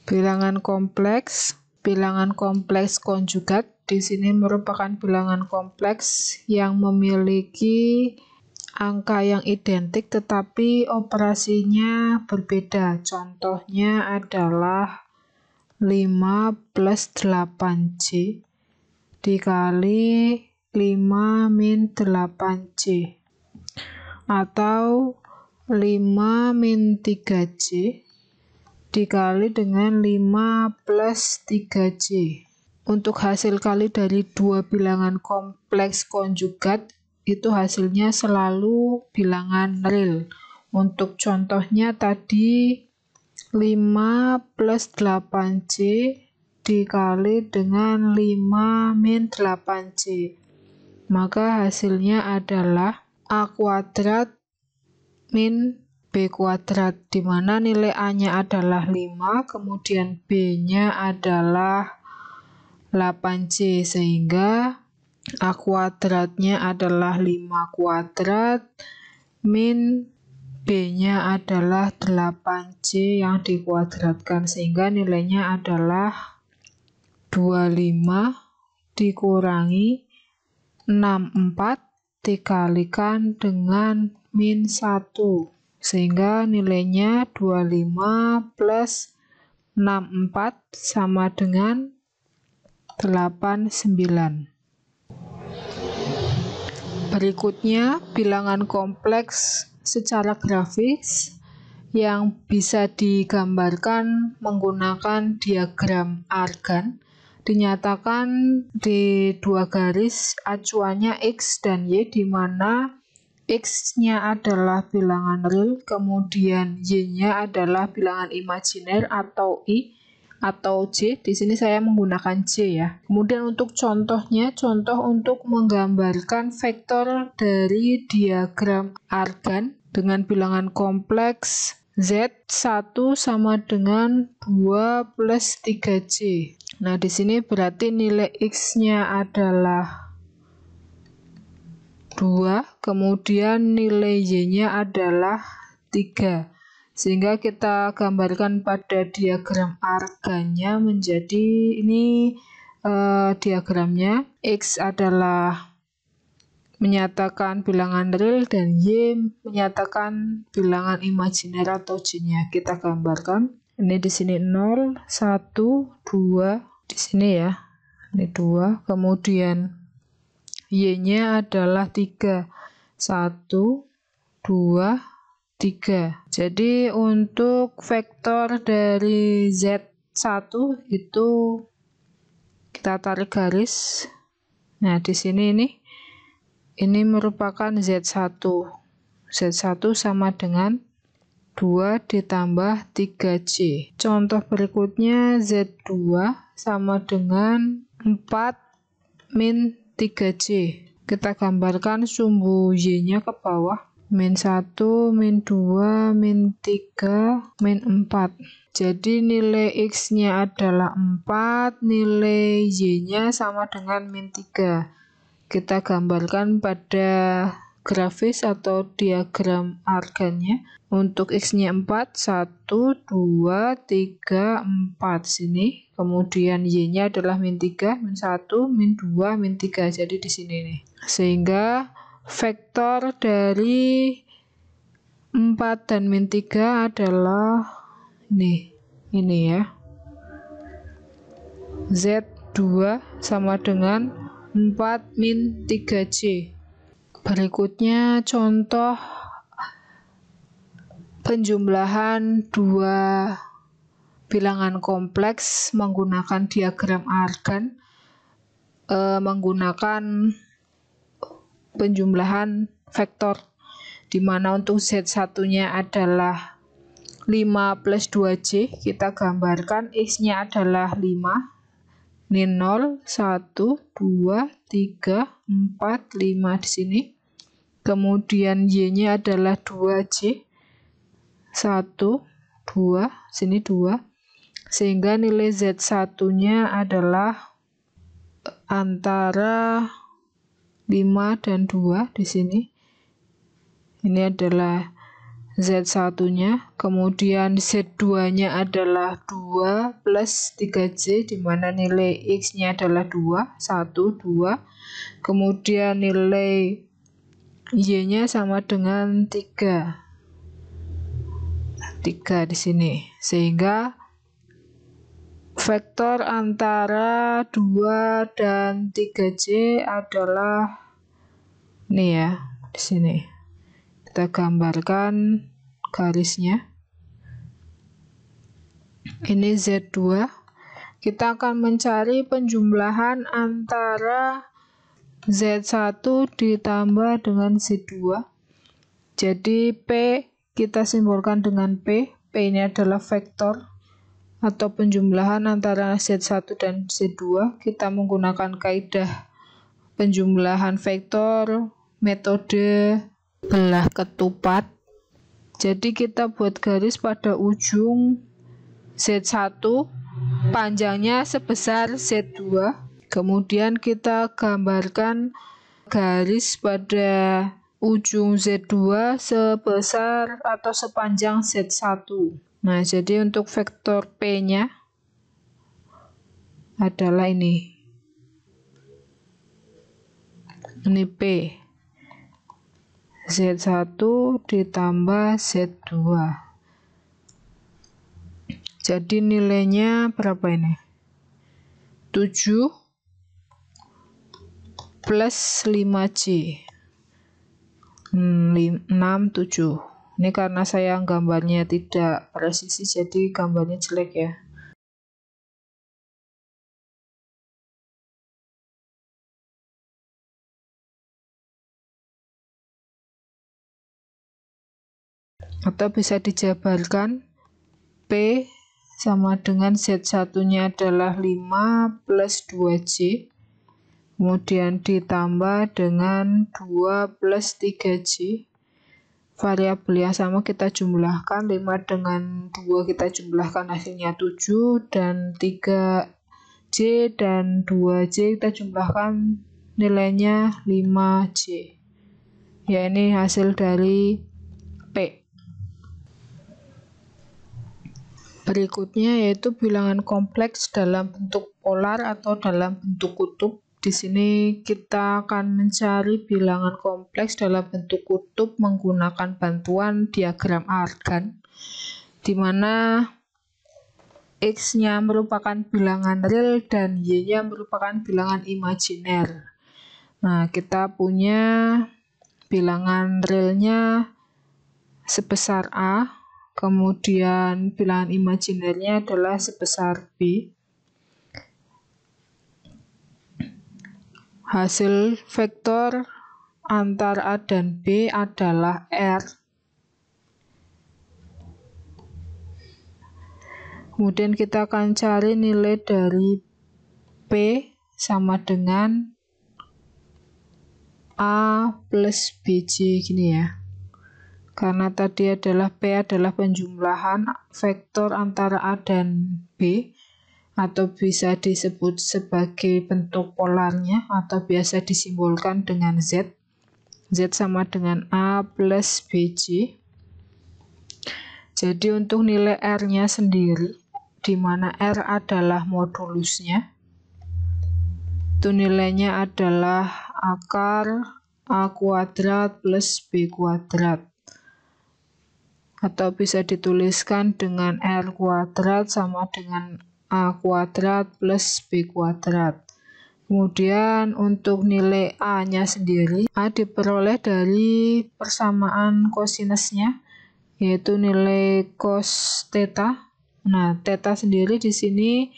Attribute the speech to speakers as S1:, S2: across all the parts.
S1: Bilangan kompleks. Bilangan kompleks konjugat di sini merupakan bilangan kompleks yang memiliki angka yang identik tetapi operasinya berbeda. Contohnya adalah 5 plus 8C dikali 5 min 8C, atau 5 min 3C dikali dengan 5 plus 3C. Untuk hasil kali dari dua bilangan kompleks konjugat itu hasilnya selalu bilangan real. Untuk contohnya tadi 5 plus 8C dikali dengan 5 min 8C, maka hasilnya adalah A kuadrat min B kuadrat, di mana nilai A-nya adalah 5, kemudian B-nya adalah 8C, sehingga A kuadratnya adalah 5 kuadrat min B-nya adalah 8C yang dikuadratkan, sehingga nilainya adalah 25 dikurangi 64 dikalikan dengan min 1, sehingga nilainya 25 plus 64 sama dengan 89. Berikutnya bilangan kompleks secara grafis yang bisa digambarkan menggunakan diagram Argand. Dinyatakan di dua garis acuannya X dan Y, di mana X-nya adalah bilangan real, kemudian Y-nya adalah bilangan imajiner atau I atau J. Di sini saya menggunakan J ya. Kemudian untuk contohnya, contoh untuk menggambarkan vektor dari diagram Argand dengan bilangan kompleks Z1 sama dengan 2 plus 3C. Nah, di sini berarti nilai X-nya adalah 2, kemudian nilai Y-nya adalah 3. Sehingga kita gambarkan pada diagram Argand-nya menjadi ini diagramnya. X adalah menyatakan bilangan real dan Y menyatakan bilangan imajiner atau J-nya. Kita gambarkan. Ini di sini 0, 1, 2, di sini ya. Ini 2, kemudian Y-nya adalah 3. 1, 2, 3. Jadi untuk vektor dari Z1 itu kita tarik garis. Nah, di sini ini merupakan Z1. Z1 sama dengan 2 ditambah 3C. Contoh berikutnya Z2 sama dengan 4 min 3C. Kita gambarkan sumbu Y-nya ke bawah. Min 1, min 2, min 3, min 4. Jadi nilai X-nya adalah 4, nilai Y-nya sama dengan min 3. Kita gambarkan pada grafis atau diagram Argand-nya. Untuk X-nya 4, 1, 2, 3, 4 sini. Kemudian Y-nya adalah min 3, min 1, min 2, min 3. Jadi di sini nih. Sehingga vektor dari 4 dan min 3 adalah ini ya. Z2 sama dengan 4 min 3C. Berikutnya contoh penjumlahan dua bilangan kompleks menggunakan diagram Argand, menggunakan penjumlahan vektor, di mana untuk Z1-nya adalah 5 plus 2C. Kita gambarkan X-nya adalah 5. Ini 0, 1, 2, 3, 4, 5 di sini. Kemudian Y-nya adalah 2C. 1, 2, sini 2. Sehingga nilai Z1-nya adalah antara 5 dan 2 di sini. Ini adalah Z1-nya, kemudian Z2-nya adalah 2 plus 3J, di mana nilai X-nya adalah 2, 1, 2. Kemudian nilai Y-nya sama dengan 3 di sini. Sehingga vektor antara 2 dan 3J adalah ini ya, di sini. Kita gambarkan garisnya. Ini Z2. Kita akan mencari penjumlahan antara Z1 ditambah dengan Z2. Jadi P kita simbolkan dengan P. P ini adalah vektor atau penjumlahan antara Z1 dan Z2. Kita menggunakan kaidah penjumlahan vektor metode belah ketupat. Jadi kita buat garis pada ujung Z1, panjangnya sebesar Z2. Kemudian kita gambarkan garis pada ujung Z2 sebesar atau sepanjang Z1. Nah, jadi untuk vektor P-nya adalah ini. Ini P. Z1 ditambah Z2. Jadi nilainya berapa ini? 7 plus 5J. 6, 7. Ini karena saya gambarnya tidak presisi, jadi gambarnya jelek ya. Atau bisa dijabarkan P sama dengan Z1-nya adalah 5 plus 2J. Kemudian ditambah dengan 2 plus 3J. Variabel yang sama kita jumlahkan, 5 dengan 2 kita jumlahkan hasilnya 7, dan 3J dan 2J kita jumlahkan nilainya 5J. Ya, ini hasil dari P. Berikutnya yaitu bilangan kompleks dalam bentuk polar atau dalam bentuk kutub. Di sini kita akan mencari bilangan kompleks dalam bentuk kutub menggunakan bantuan diagram argan, di mana X-nya merupakan bilangan real dan Y-nya merupakan bilangan imajiner. Nah, kita punya bilangan realnya sebesar A, kemudian bilangan imajinernya adalah sebesar B. Hasil vektor antar A dan B adalah R. Kemudian kita akan cari nilai dari P sama dengan A plus BJ gini ya. Karena tadi adalah P adalah penjumlahan vektor antara A dan B, atau bisa disebut sebagai bentuk polarnya, atau biasa disimbolkan dengan Z. Z sama dengan A plus BJ. Jadi untuk nilai R-nya sendiri, di mana R adalah modulusnya, itu nilainya adalah akar A kuadrat plus B kuadrat. Atau bisa dituliskan dengan R kuadrat sama dengan A kuadrat plus B kuadrat. Kemudian untuk nilai A-nya sendiri, A diperoleh dari persamaan kosinusnya, yaitu nilai cos theta. Nah, theta sendiri di sini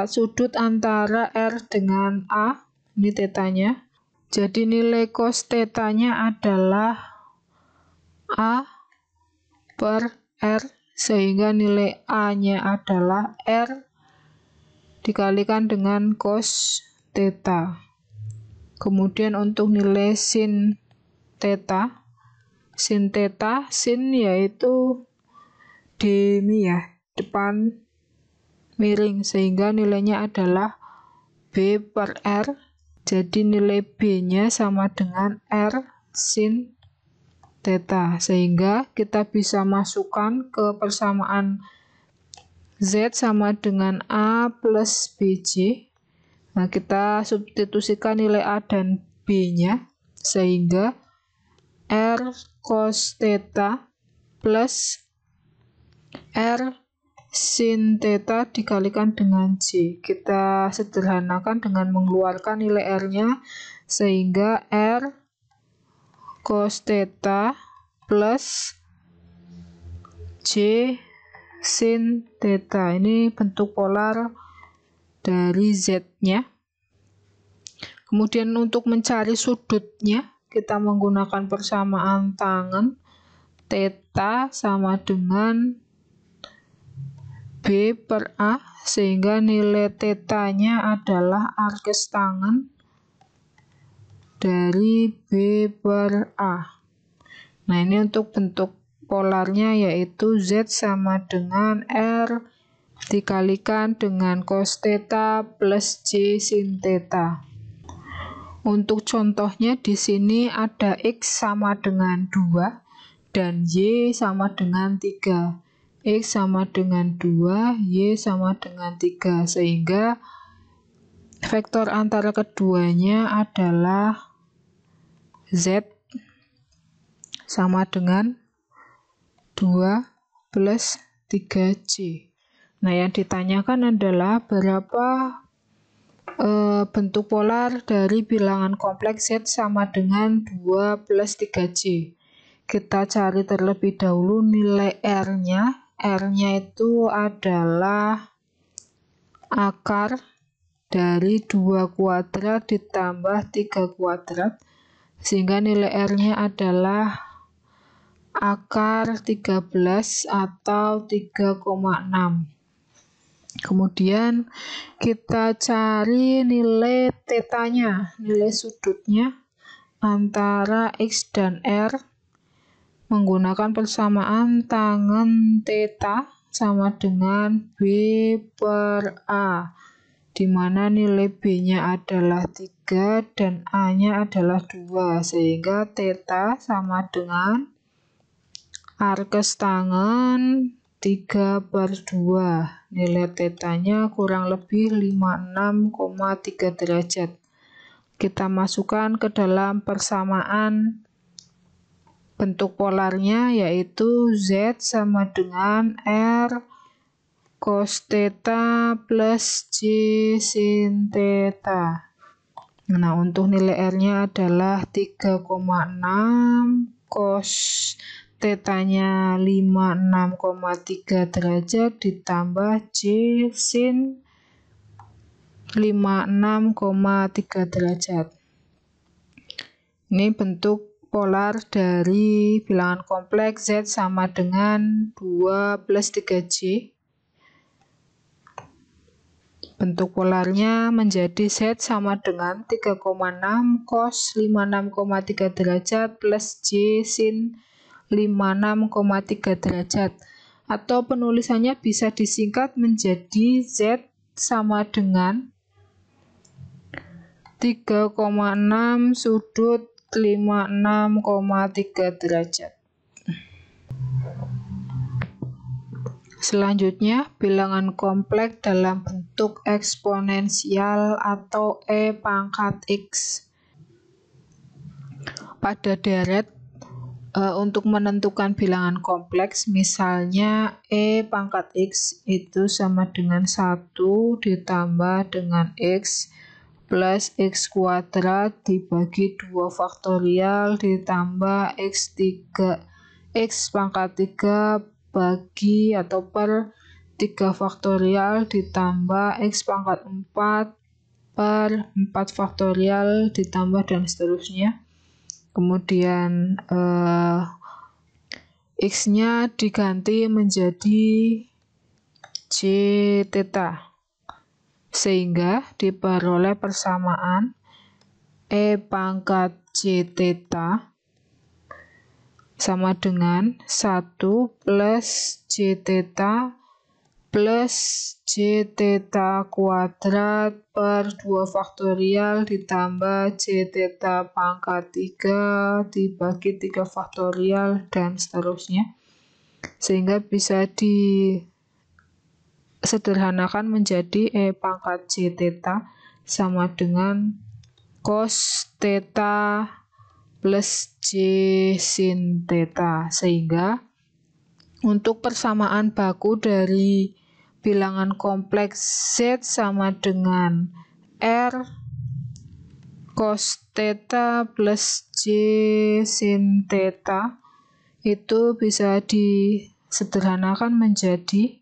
S1: sudut antara R dengan A, ini tetanya. Jadi nilai cos theta-nya adalah A per R, sehingga nilai A-nya adalah R dikalikan dengan cos theta. Kemudian untuk nilai sin theta, sin yaitu demi ya, depan miring, sehingga nilainya adalah B per R. Jadi nilai B-nya sama dengan R sin theta, sehingga kita bisa masukkan ke persamaan Z sama dengan A plus BJ. Nah, kita substitusikan nilai A dan B-nya, sehingga R cos theta plus R sin theta dikalikan dengan J. Kita sederhanakan dengan mengeluarkan nilai R-nya, sehingga R cos theta plus J sin theta. Ini bentuk polar dari Z-nya. Kemudian untuk mencari sudutnya, kita menggunakan persamaan tangen. Theta sama dengan B per A, sehingga nilai theta-nya adalah arkes tangen dari B per A. Nah, ini untuk bentuk polarnya, yaitu Z sama dengan R dikalikan dengan cos theta plus J sin theta. Untuk contohnya di sini ada X sama dengan 2 dan Y sama dengan 3. X sama dengan 2, Y sama dengan 3, sehingga vektor antara keduanya adalah Z sama dengan 2 plus 3J. Nah, yang ditanyakan adalah berapa bentuk polar dari bilangan kompleks Z sama dengan 2 plus 3J. Kita cari terlebih dahulu nilai R-nya. R-nya itu adalah akar dari 2 kuadrat ditambah 3 kuadrat, sehingga nilai R-nya adalah akar 13 atau 3,6. Kemudian kita cari nilai theta-nya, nilai sudutnya antara X dan R, menggunakan persamaan tangen theta sama dengan B per A, di mana nilai B-nya adalah 3 dan A-nya adalah 2, sehingga theta sama dengan arkes tangen 3 per 2. Nilai theta-nya kurang lebih 56,3 derajat. Kita masukkan ke dalam persamaan bentuk polarnya, yaitu Z sama dengan R cos theta plus J sin theta. Nah, untuk nilai R-nya adalah 3,6, cos theta-nya 56,3 derajat ditambah J sin 56,3 derajat. Ini bentuk polar dari bilangan kompleks Z sama dengan 2 plus 3J. Bentuk polarnya menjadi Z sama dengan 3,6 cos 56,3 derajat plus J sin 56,3 derajat. Atau penulisannya bisa disingkat menjadi Z sama dengan 3,6 sudut 56,3 derajat. Selanjutnya, bilangan kompleks dalam bentuk eksponensial atau E pangkat X. Pada deret, untuk menentukan bilangan kompleks, misalnya E pangkat X itu sama dengan 1 ditambah dengan X plus X kuadrat dibagi 2 faktorial ditambah X3, X pangkat 3 bagi atau per 3 faktorial ditambah X pangkat 4 per 4 faktorial ditambah dan seterusnya. Kemudian X-nya diganti menjadi J theta, sehingga diperoleh persamaan E pangkat J theta sama dengan 1 plus J theta plus J theta kuadrat per 2 faktorial ditambah J theta pangkat 3 dibagi 3 faktorial dan seterusnya, sehingga bisa disederhanakan menjadi E pangkat J theta sama dengan cos theta plus J sin theta, sehingga untuk persamaan baku dari bilangan kompleks Z sama dengan R cos theta plus J sin theta itu bisa disederhanakan menjadi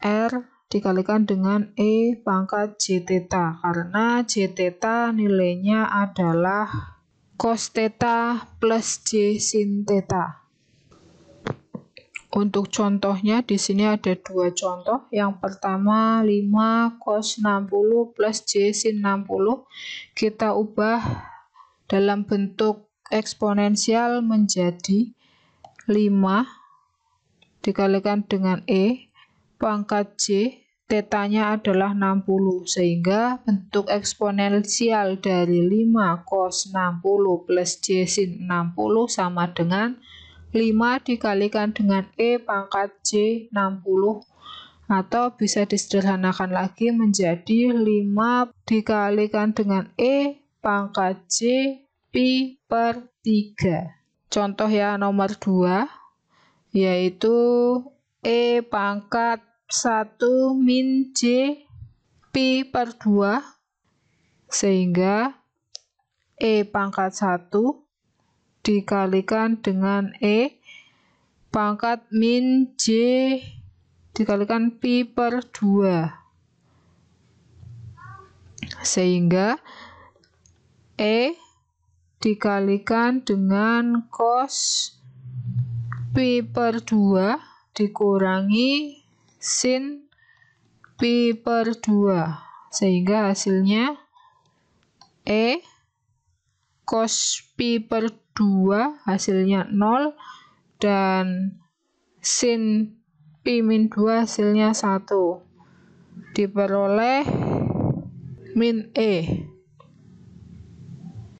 S1: R dikalikan dengan E pangkat J theta, karena J theta nilainya adalah cos theta plus J sin theta. Untuk contohnya di sini ada 2 contoh. Yang pertama 5 cos 60 plus J sin 60 kita ubah dalam bentuk eksponensial menjadi 5 dikalikan dengan E pangkat J, tetanya adalah 60, sehingga bentuk eksponensial dari 5 cos 60 plus J sin 60 sama dengan 5 dikalikan dengan E pangkat J 60, atau bisa disederhanakan lagi menjadi 5 dikalikan dengan E pangkat J pi per 3. Contoh yang nomor 2 yaitu E pangkat 1 min J pi per 2, sehingga E pangkat 1 dikalikan dengan E pangkat min J dikalikan pi per 2, sehingga E dikalikan dengan cos pi per 2 dikurangi sin pi per 2, sehingga hasilnya E cos pi per 2 hasilnya 0 dan sin pi min 2 hasilnya 1, diperoleh min E.